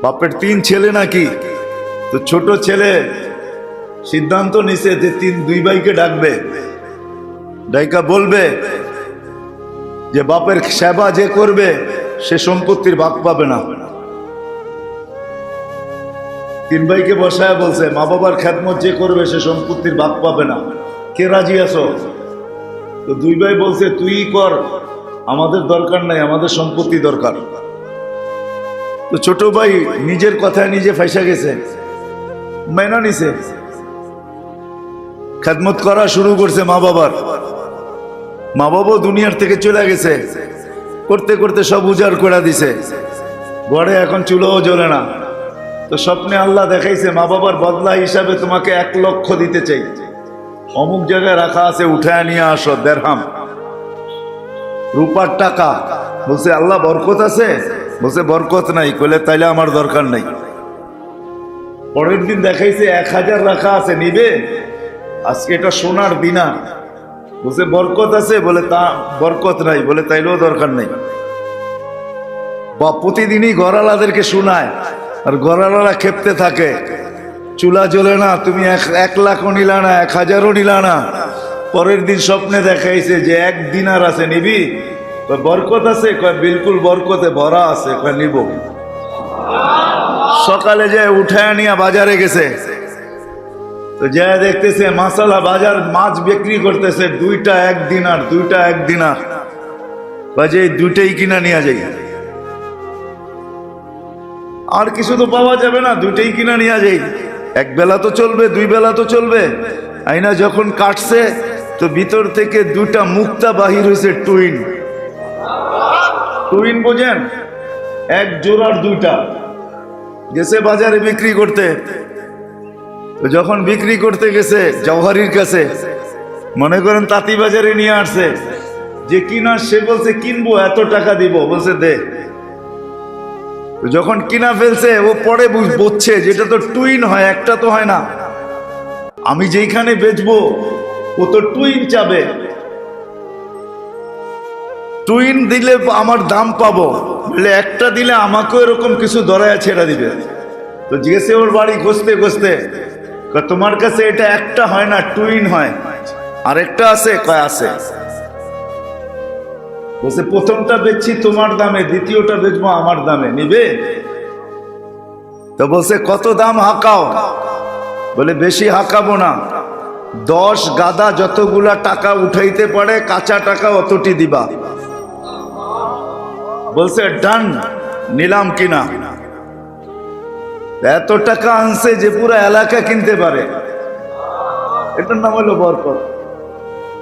বাপের 3 ছেলে নাকি, তো ছোট ছেলে সিদ্ধান্ত নিছে যে 2 ভাইকে ডাকবে, ডাইকা বলবে যে বাপের সেবা যে করবে সে সম্পত্তির ভাগ পাবে না। 3 ভাইকে বসায় বলছে মা বাবার খেদমত যে করবে সে সম্পত্তির ভাগ পাবে না, কে রাজি আছো? তো 2 ভাই বলছে তুই কর, আমাদের দরকার নাই, আমাদের সম্পত্তি দরকার। তো ছোট ভাই নিজের কথায় নিজে ফাইসা গেছে, মেনা নিছে, খেদমত করা শুরু করছে মা বাবার। মা বাবা দুনিয়ার থেকে চলে গেছে, করতে করতে সব উজাড় করে দিছে, ঘরে এখন চুলোও জ্বলে না। তো স্বপ্নে আল্লাহ দেখাইছে মা বাবার বদলা হিসাবে তোমাকে 1 লক্ষ দিতে চাই, অমুক জায়গায় রাখা আছে, উঠায় নিয়ে আসো, দেড়হাম রূপার টাকা। বলছে আল্লাহ বরকত আছে? বলছে বরকত নাই। কইলে তাইলে আমার দরকার নাই। পরের দিন দেখাইছে 1000 রাখা আছে, নিবে? আজকে এটা সোনার দিনার। বলছে বরকত আছে? বলে তা বরকত নাই। বলে তাইলেও দরকার নাই। বা প্রতিদিনই ঘরালাদেরকে শোনায়, আর ঘরালারা খেপতে থাকে, চুলা জ্বলে না, তুমি 1 লাখও নিলা না, 1000ও নিলা না। পরের দিন স্বপ্নে দেখাইছে যে 1 দিনার আছে, নিবি? বরকত আছে? কয় বিলকুল বরকতে ভরা আছে। কয় নিব। সকালে যায় উঠায় নিয়ে বাজারে গেছে, তো যা দেখতেছে মাসালা বাজার মাছ বিক্রি করতেছে 2টা 1 দিনার, 2টা 1 দিনার। বাজে 2টাই কিনা নিয়ে যাই, আর কিছু তো পাওয়া যাবে না, 2টাই কিনা নিয়ে যাই। 1 বেলা তো চলবে, 2 বেলা তো চলবে। আইনা যখন কাটছে তো ভিতর থেকে 2টা মুক্তা বাহির হয়েছে, টুইন। টুইন বোঝেন? 1 জোড়ার 2টা। গেছে বাজারে বিক্রি করতে। যখন বিক্রি করতে গেছে জওহারির কাছে, মনে করেন তাঁতি বাজারে নিয়ে আসছে, যে কিনা সে বলছে কিনবো, এত টাকা দিব। বলছে দে। যখন কিনা ফেলছে ও পরে বুঝছে যেটা তো টুইন হয়, একটা তো হয় না। আমি যেইখানে বেচবো ও তো টুইন চাবে, টুইন দিলে আমার দাম পাবো, বলে একটা দিলে আমাকেও এরকম কিছু দরায়া ছেড়া দিবে। তো জিজ্ঞেসে ওর বাড়ি খুঁজতে খুঁজতে, তোমার কাছে এটা একটা হয় না, টুইন হয়, আর একটা আছে? কয় আছে। বলছে প্রথমটা বেচছি তোমার দামে, দ্বিতীয়টা বেচবো আমার দামে, নিবে? তো বলছে কত দাম হাঁকাও? বলে বেশি হাঁকাবো না, 10 গাদা যতগুলা টাকা উঠাইতে পারে কাঁচা টাকা অতটি দিবা। বলছে ডান, নিলাম কিনা। এত টাকা আনছে যে পুরো এলাকা কিনতে পারে। এটার নাম হলো বরকত।